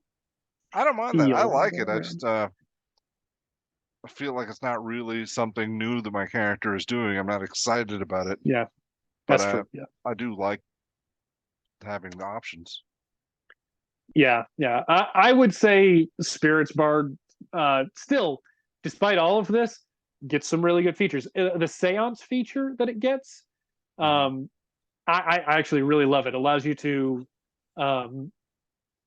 Speaker 1: I don't mind that. I like it. I just I feel like it's not really something new that my character is doing. I'm not excited about it.
Speaker 2: Yeah, that's true. Yeah,
Speaker 1: I do like having the options.
Speaker 2: Yeah. I would say Spirits Bard still, despite all of this, gets some really good features. The Seance feature that it gets, I actually really love it. It allows you to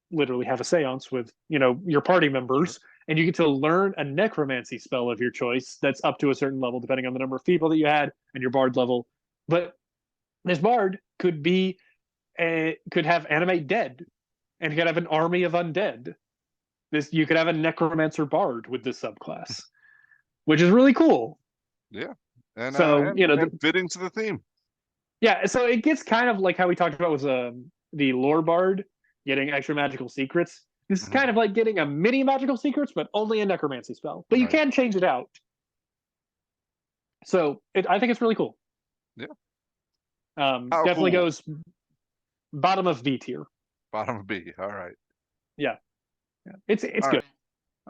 Speaker 2: literally have a seance with your party members and you get to learn a necromancy spell of your choice that's up to a certain level, depending on the number of people that you had and your bard level. But this bard could have animate dead, and could have an army of undead. You could have a necromancer bard with this subclass, which is really cool.
Speaker 1: Yeah, and
Speaker 2: So
Speaker 1: and fitting to the theme.
Speaker 2: Yeah, so it gets kind of like how we talked about with the lore bard getting extra magical secrets. This is kind of like getting a mini magical secrets, but only a necromancy spell. But you can change it out. So I think it's really cool.
Speaker 1: Yeah.
Speaker 2: Definitely goes bottom of B tier.
Speaker 1: Bottom of B. All right.
Speaker 2: Yeah. It's good.
Speaker 1: Right.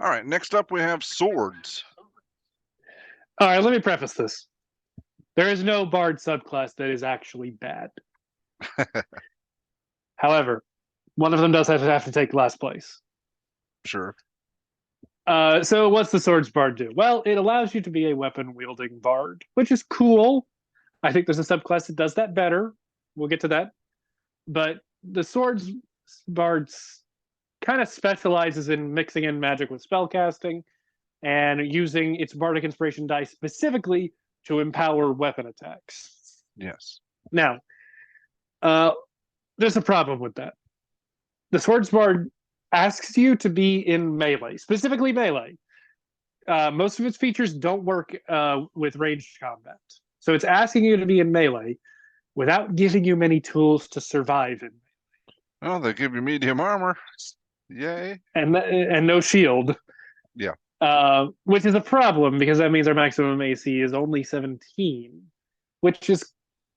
Speaker 1: All right. Next up, we have swords.
Speaker 2: All right. Let me preface this. There is no bard subclass that is actually bad. However, one of them does have to take last place.
Speaker 1: Sure.
Speaker 2: So what's the swords bard do? Well, it allows you to be a weapon wielding bard, which is cool. I think there's a subclass that does that better. We'll get to that. But the swords bards kind of specializes in mixing in magic with spellcasting and using its bardic inspiration die specifically to empower weapon attacks.
Speaker 1: Yes.
Speaker 2: Now, there's a problem with that. The swords bard asks you to be in melee, specifically melee. Most of its features don't work with ranged combat. So it's asking you to be in melee without giving you many tools to survive in melee.
Speaker 1: Oh, they give you medium armor. Yay.
Speaker 2: And no shield.
Speaker 1: Yeah.
Speaker 2: Which is a problem because that means our maximum AC is only 17, which is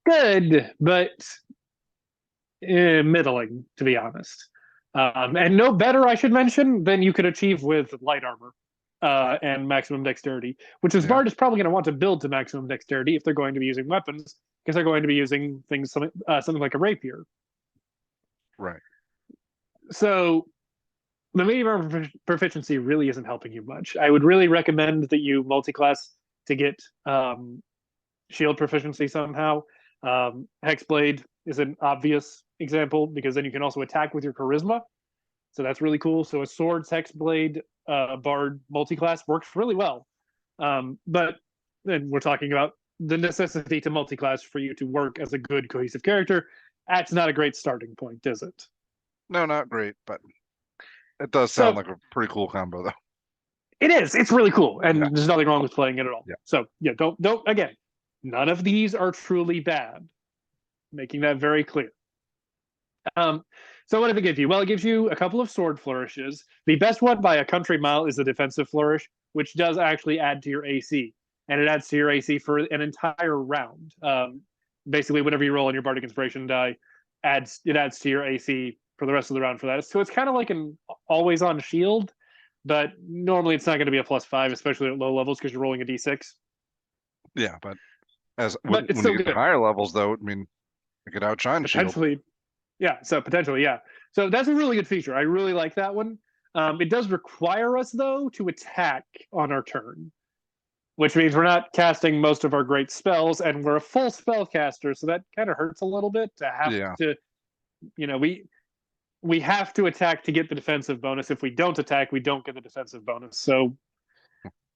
Speaker 2: good, but middling, to be honest. And no better, I should mention, than you could achieve with light armor and maximum dexterity, which is bard is probably going to want to build to maximum dexterity if they're going to be using weapons, because they're going to be using things something like a rapier.
Speaker 1: Right.
Speaker 2: So the medium armor proficiency really isn't helping you much. I would really recommend that you multi-class to get shield proficiency somehow. Hexblade is an obvious example because then you can also attack with your charisma. So that's really cool. So a swords, hexblade, bard multi-class works really well. But then we're talking about the necessity to multi-class for you to work as a good cohesive character. That's not a great starting point, is it?
Speaker 1: No, not great, but it does sound like a pretty cool combo, though.
Speaker 2: It is. It's really cool, and there's nothing wrong with playing it at all.
Speaker 1: Yeah.
Speaker 2: So don't again. None of these are truly bad. Making that very clear. So what does it give you? Well, it gives you a couple of sword flourishes. The best one by a country mile is the defensive flourish, which does actually add to your AC, and it adds to your AC for an entire round. Basically, whenever you roll on your bardic inspiration die, it adds to your AC for the rest of the round for that. So it's kind of like an always on shield, but normally it's not going to be a +5, especially at low levels because you're rolling a D6.
Speaker 1: Yeah, but when you get to higher levels, though, I mean, it could outshine
Speaker 2: potentially.
Speaker 1: shield.
Speaker 2: Yeah, so potentially, yeah. So that's a really good feature. I really like that one. It does require us, though, to attack on our turn, which means we're not casting most of our great spells, and we're a full spellcaster, so that kind of hurts a little bit to have to, we have to attack to get the defensive bonus. If we don't attack, we don't get the defensive bonus. So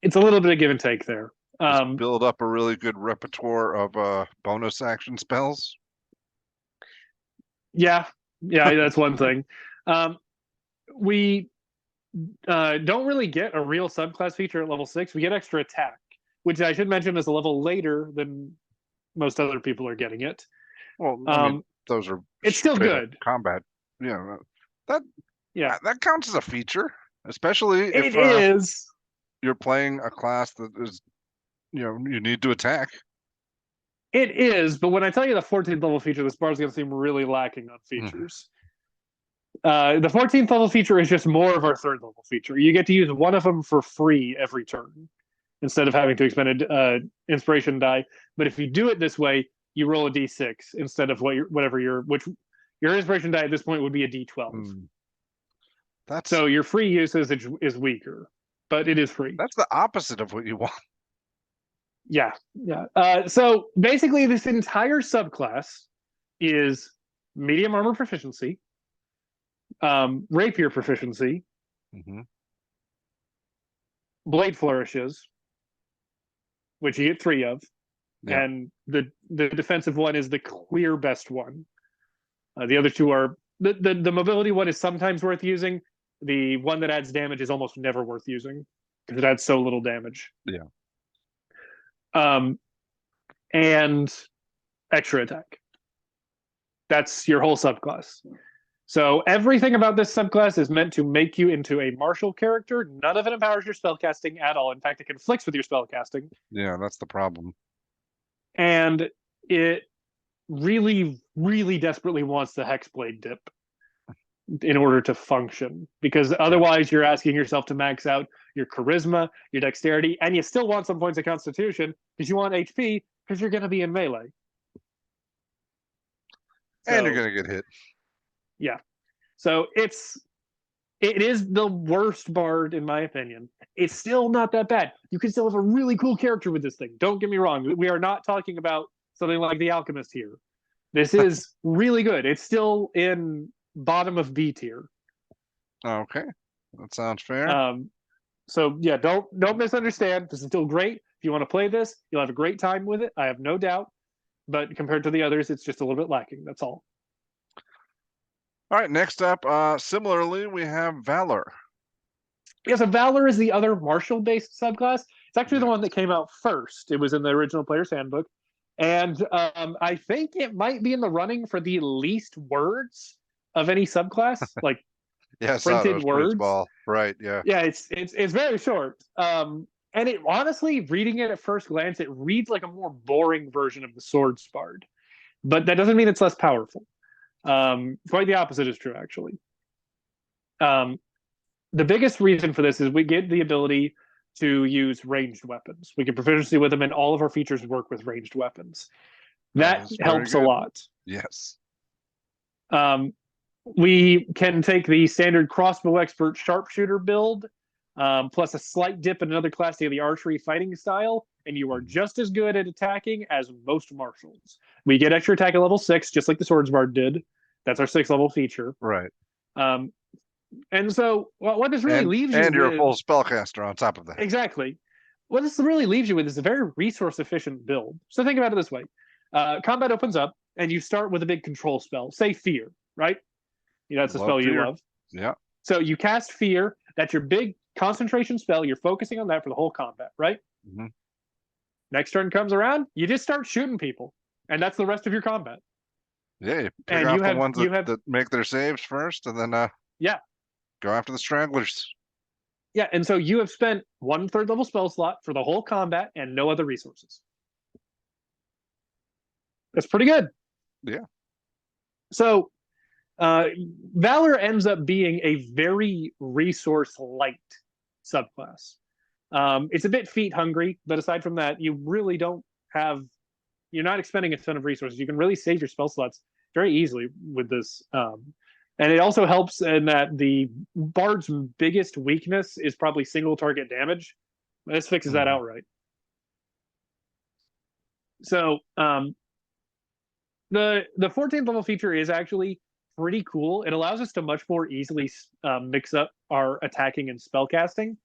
Speaker 2: it's a little bit of give and take there.
Speaker 1: Build up a really good repertoire of bonus action spells.
Speaker 2: Yeah, that's one thing. We don't really get a real subclass feature at level 6. We get extra attack, which I should mention is a level later than most other people are getting it.
Speaker 1: Well, I mean, those are
Speaker 2: it's still good
Speaker 1: combat. That counts as a feature, especially if you're playing a class that is, you need to attack.
Speaker 2: It is, but when I tell you the 14th level feature, this bar is going to seem really lacking on features. The 14th level feature is just more of our 3rd level feature. You get to use one of them for free every turn instead of having to expend an inspiration die. But if you do it this way, you roll a d6 instead of which your inspiration die at this point would be a d12. So your free usage is weaker, but it is free.
Speaker 1: That's the opposite of what you want.
Speaker 2: Yeah. So basically, this entire subclass is medium armor proficiency, rapier proficiency, Blade Flourishes, which you get 3 of,
Speaker 1: Yeah.
Speaker 2: and the defensive one is the clear best one. The other 2 are the mobility one is sometimes worth using. The one that adds damage is almost never worth using because it adds so little damage.
Speaker 1: Yeah.
Speaker 2: And extra attack. That's your whole subclass. So everything about this subclass is meant to make you into a martial character. None of it empowers your spellcasting at all. In fact, it conflicts with your spellcasting.
Speaker 1: Yeah, that's the problem.
Speaker 2: And it really, really desperately wants the Hexblade dip in order to function. Because otherwise, you're asking yourself to max out your charisma, your dexterity, and you still want some points of constitution because you want HP because you're going to be in melee.
Speaker 1: And you're going to get hit.
Speaker 2: Yeah. So it is the worst bard in my opinion. It's still not that bad. You can still have a really cool character with this thing. Don't get me wrong. We are not talking about something like the Alchemist here. This is really good. It's still in bottom of B tier.
Speaker 1: Okay. That sounds fair.
Speaker 2: So yeah, don't misunderstand. This is still great. If you want to play this, you'll have a great time with it. I have no doubt. But compared to the others, it's just a little bit lacking. That's all.
Speaker 1: All right, next up, similarly, we have Valor.
Speaker 2: Yeah, so Valor is the other martial-based subclass. It's actually the one that came out first. It was in the original Player's Handbook. And I think it might be in the running for the least words of any subclass, like
Speaker 1: yeah,
Speaker 2: printed words.
Speaker 1: Ball. Right, yeah.
Speaker 2: Yeah, it's very short. And it honestly, reading it at first glance, it reads like a more boring version of the Swords Bard. But that doesn't mean it's less powerful. Quite the opposite is true, actually. The biggest reason for this is we get the ability to use ranged weapons. We get proficiency with them, and all of our features work with ranged weapons. That helps a lot.
Speaker 1: Yes.
Speaker 2: We can take the standard crossbow expert sharpshooter build, plus a slight dip in another class to the archery fighting style, and you are just as good at attacking as most martials. We get extra attack at level 6, just like the Swords Bard did. That's our 6th level feature.
Speaker 1: Right.
Speaker 2: And so what this really leaves you with...
Speaker 1: And you're a full spellcaster on top of that.
Speaker 2: Exactly. What this really leaves you with is a very resource-efficient build. So think about it this way. Combat opens up, and you start with a big control spell. Say Fear, right? You know, that's a spell you love.
Speaker 1: Yeah.
Speaker 2: So you cast Fear. That's your big concentration spell. You're focusing on that for the whole combat, right?
Speaker 1: Mm-hmm.
Speaker 2: Next turn comes around, you just start shooting people. And that's the rest of your combat.
Speaker 1: Yeah, you pick off the ones that make their saves first, and then go after the stragglers.
Speaker 2: Yeah, and so you have spent 1 3rd level spell slot for the whole combat and no other resources. That's pretty good.
Speaker 1: Yeah.
Speaker 2: So Valor ends up being a very resource light subclass. It's a bit feat hungry, but aside from that, you really don't have... You're not expending a ton of resources. You can really save your spell slots very easily with this. And it also helps in that the Bard's biggest weakness is probably single target damage. This fixes that outright. So the 14th level feature is actually pretty cool. It allows us to much more easily mix up our attacking and spellcasting,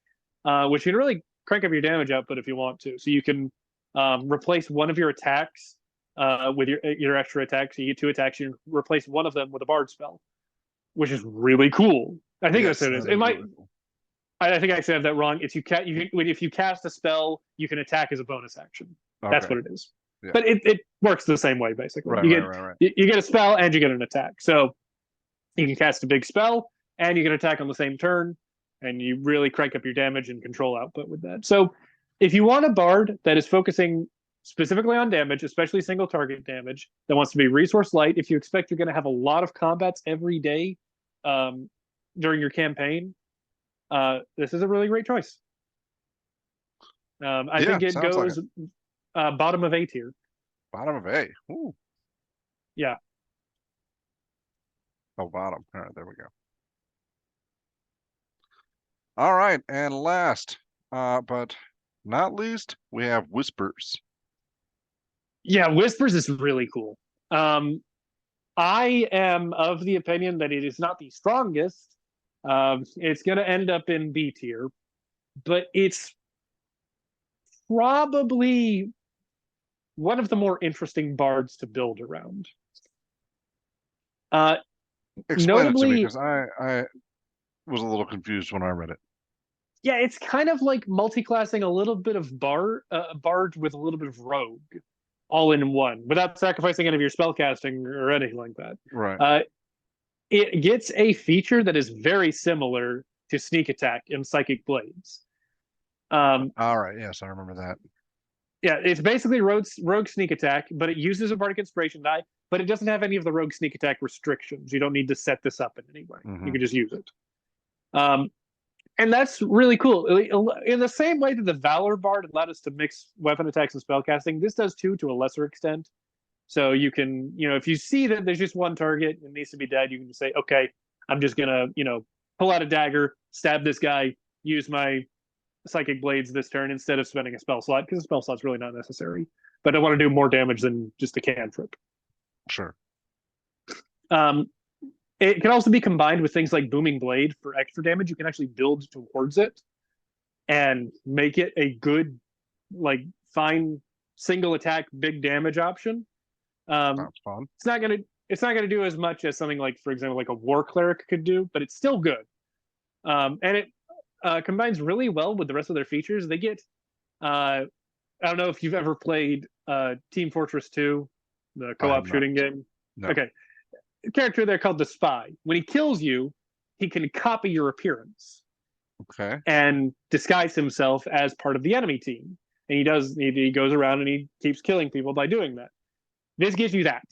Speaker 2: which can really crank up your damage output if you want to. So you can replace one of your attacks with your extra attack. So you get 2 attacks, you replace one of them with a Bard spell, which is really cool. I think that's what it is. It might. Really cool. I think I said that wrong. If you cast a spell, you can attack as a bonus action. Okay. That's what it is. Yeah. But it works the same way basically.
Speaker 1: Right,
Speaker 2: you get a spell and you get an attack. So you can cast a big spell and you can attack on the same turn, and you really crank up your damage and control output with that. So if you want a Bard that is focusing specifically on damage, especially single target damage, that wants to be resource light, if you expect you're going to have a lot of combats every day during your campaign, this is a really great choice. I think it goes bottom of A tier.
Speaker 1: Bottom of A. Ooh.
Speaker 2: Yeah.
Speaker 1: Oh, bottom. All right, there we go. All right, and last, but not least, we have Whispers.
Speaker 2: Yeah, Whispers is really cool. I am of the opinion that it is not the strongest. It's going to end up in B tier, but it's probably one of the more interesting bards to build around.
Speaker 1: Explain it to me,
Speaker 2: Notably,
Speaker 1: because I was a little confused when I read it.
Speaker 2: yeah, it's kind of like multi-classing a little bit of bard with a little bit of rogue, all in one, without sacrificing any of your spell casting or anything like that.
Speaker 1: Right.
Speaker 2: It gets a feature that is very similar to sneak attack in Psychic Blades.
Speaker 1: All right. Yes, I remember that.
Speaker 2: Yeah, it's basically rogue sneak attack, but it uses a bardic inspiration die, but it doesn't have any of the rogue sneak attack restrictions. You don't need to set this up in any way. You can just use it. And that's really cool. In the same way that the Valor Bard allowed us to mix weapon attacks and spellcasting, this does too, to a lesser extent. So you can, if you see that there's just one target and needs to be dead, you can just say, okay, I'm just gonna, pull out a dagger, stab this guy, use my Psychic Blades this turn instead of spending a spell slot, because a spell slot's really not necessary. But I want to do more damage than just a cantrip.
Speaker 1: Sure.
Speaker 2: It can also be combined with things like Booming Blade for extra damage. You can actually build towards it and make it a good, fine single attack, big damage option.
Speaker 1: Sounds fun.
Speaker 2: It's not gonna do as much as something like, for example, like a War Cleric could do, but it's still good. And it combines really well with the rest of their features. They get, I don't know if you've ever played Team Fortress 2, the co-op shooting game.
Speaker 1: No.
Speaker 2: Okay. A character there called the Spy. When he kills you, he can copy your appearance.
Speaker 1: Okay.
Speaker 2: And disguise himself as part of the enemy team. And he goes around and he keeps killing people by doing that. This gives you that.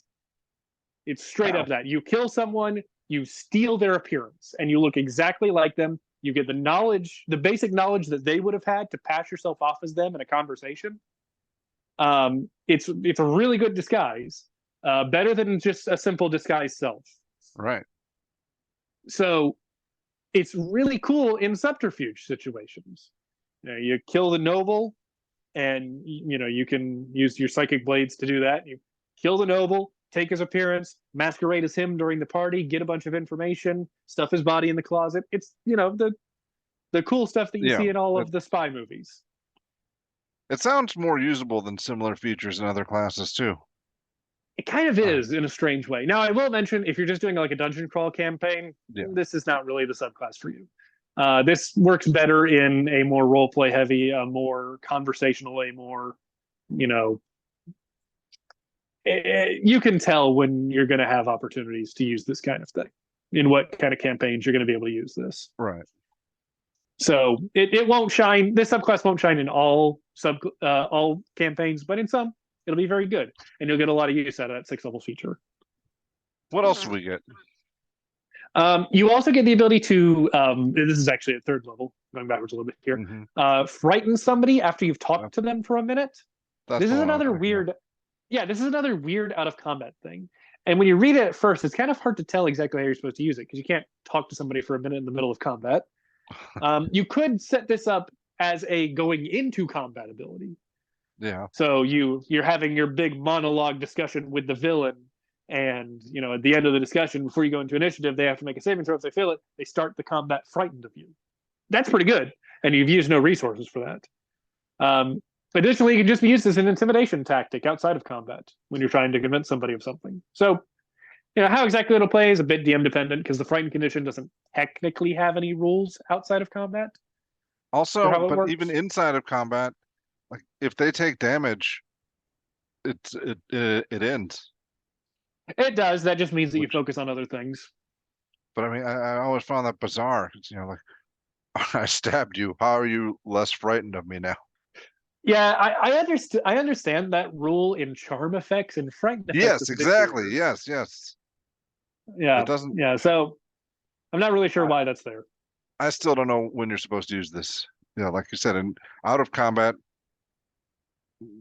Speaker 2: It's straight up that. You kill someone, you steal their appearance, and you look exactly like them. You get the basic knowledge that they would have had to pass yourself off as them in a conversation. It's a really good disguise. Better than just a simple disguise self.
Speaker 1: Right.
Speaker 2: So it's really cool in subterfuge situations. You kill the noble, and you can use your Psychic Blades to do that. You kill the noble, take his appearance, masquerade as him during the party, get a bunch of information, stuff his body in the closet. It's the cool stuff that you see in all of the spy movies.
Speaker 1: It sounds more usable than similar features in other classes too.
Speaker 2: It kind of is in a strange way. Now, I will mention, if you're just doing like a dungeon crawl campaign, this is not really the subclass for you. This works better in a more roleplay heavy, a more conversational, a more, you can tell when you're going to have opportunities to use this kind of thing, in what kind of campaigns you're going to be able to use this.
Speaker 1: Right.
Speaker 2: So it won't shine. This subclass won't shine in all campaigns, but in some, it'll be very good, and you'll get a lot of use out of that 6th level feature.
Speaker 1: What else do we get?
Speaker 2: You also get the ability to, this is actually at 3rd level, going backwards a little bit here, frighten somebody after you've talked to them for a minute. This is another weird, this is another weird out of combat thing. And when you read it at first, it's kind of hard to tell exactly how you're supposed to use it, because you can't talk to somebody for a minute in the middle of combat. You could set this up as a going into combat ability.
Speaker 1: Yeah.
Speaker 2: So you're having your big monologue discussion with the villain, and at the end of the discussion, before you go into initiative, they have to make a saving throw. If they fail it, they start the combat frightened of you. That's pretty good, and you've used no resources for that. Additionally, you can just be used as an intimidation tactic outside of combat when you're trying to convince somebody of something. So, how exactly it'll play is a bit DM dependent, because the frightened condition doesn't technically have any rules outside of combat.
Speaker 1: Also, but even inside of combat, like if they take damage, it ends.
Speaker 2: It does. That just means that you focus on other things.
Speaker 1: But I mean, I always found that bizarre. It's, I stabbed you. How are you less frightened of me now?
Speaker 2: Yeah, I understand that rule in charm effects and frightened effects.
Speaker 1: Yes, exactly. Yes.
Speaker 2: Yeah.
Speaker 1: It doesn't.
Speaker 2: Yeah. So I'm not really sure why that's there.
Speaker 1: I still don't know when you're supposed to use this. Like you said, out of combat,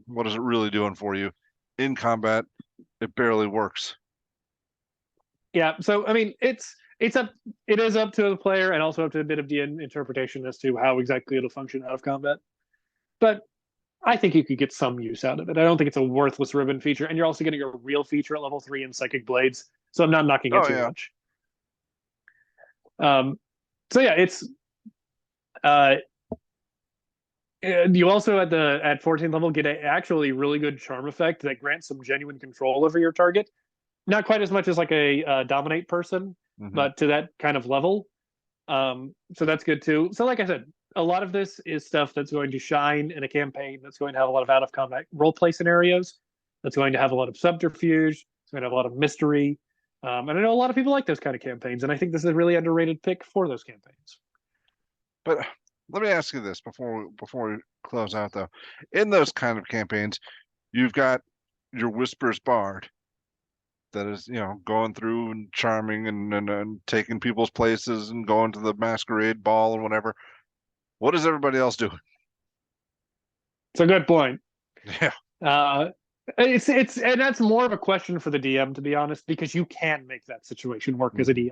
Speaker 1: what is it really doing for you? In combat, it barely works.
Speaker 2: Yeah. So I mean, it is up to the player, and also up to a bit of the interpretation as to how exactly it'll function out of combat. But I think you could get some use out of it. I don't think it's a worthless ribbon feature, and you're also getting a real feature at level 3 in Psychic Blades, so I'm not knocking it too much. So yeah, it's And you also at 14th level get a actually really good charm effect that grants some genuine control over your target. Not quite as much as like a dominate person,
Speaker 1: Hmm.
Speaker 2: but to that kind of level. So that's good too. So like I said, a lot of this is stuff that's going to shine in a campaign that's going to have a lot of out of combat role play scenarios. That's going to have a lot of subterfuge. It's going to have a lot of mystery. And I know a lot of people like those kind of campaigns, and I think this is a really underrated pick for those campaigns.
Speaker 1: But let me ask you this before we close out though. In those kind of campaigns, you've got your Whispers Bard that is, going through and charming and taking people's places and going to the masquerade ball and whatever. What is everybody else doing?
Speaker 2: It's a good point.
Speaker 1: Yeah.
Speaker 2: Uh, it's and that's more of a question for the DM, to be honest, because you can make that situation work as a
Speaker 1: Mhm.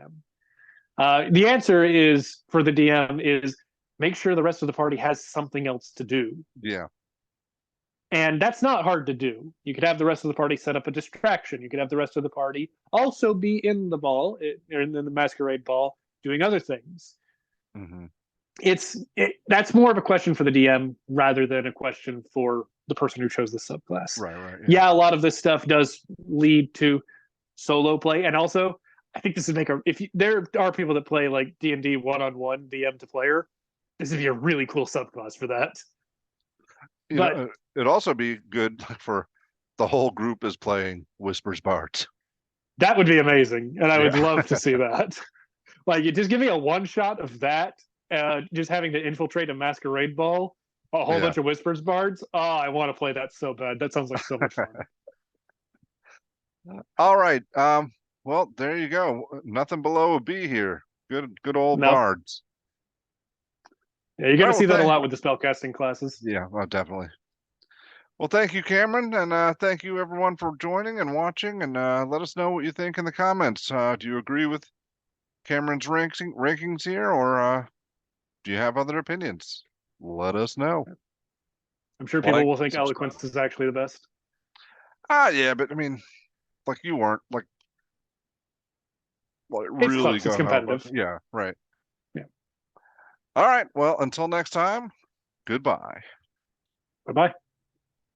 Speaker 2: DM. The answer is for the DM is make sure the rest of the party has something else to do.
Speaker 1: Yeah.
Speaker 2: And that's not hard to do. You could have the rest of the party set up a distraction. You could have the rest of the party also be in the ball, or in the masquerade ball, doing other things.
Speaker 1: Hmm.
Speaker 2: That's more of a question for the DM rather than a question for the person who chose the subclass.
Speaker 1: Right, right. Yeah.
Speaker 2: Yeah, a lot of this stuff does lead to solo play, and also I think this would make there are people that play like D&D one-on-one DM to player. This would be a really cool subclass for that. But
Speaker 1: It'd also be good for the whole group is playing Whispers Bards.
Speaker 2: that would be amazing, and I would
Speaker 1: Yeah.
Speaker 2: love to see that. Like, you just give me a one shot of that, just having to infiltrate a masquerade ball, a whole
Speaker 1: Yeah.
Speaker 2: bunch of whispers bards. Oh, I want to play that so bad. That sounds like so much fun.
Speaker 1: All right. Well, there you go. Nothing below a B here. Good old
Speaker 2: Nope.
Speaker 1: bards.
Speaker 2: Yeah, you're
Speaker 1: All
Speaker 2: gonna
Speaker 1: right, well,
Speaker 2: see that a lot with the spellcasting classes.
Speaker 1: yeah, well, definitely. Well, thank you, Cameron, and thank you everyone for joining and watching. And let us know what you think in the comments. Do you agree with Cameron's rankings here, or do you have other opinions? Let us know.
Speaker 2: I'm sure people
Speaker 1: Like,
Speaker 2: will think
Speaker 1: subscribe.
Speaker 2: Eloquence is actually the best.
Speaker 1: Yeah, but I mean, like you weren't like
Speaker 2: It's
Speaker 1: really
Speaker 2: close. It's
Speaker 1: gung ho about
Speaker 2: competitive.
Speaker 1: it. Yeah, right.
Speaker 2: Yeah.
Speaker 1: All right. Well, until next time, goodbye.
Speaker 2: Bye bye.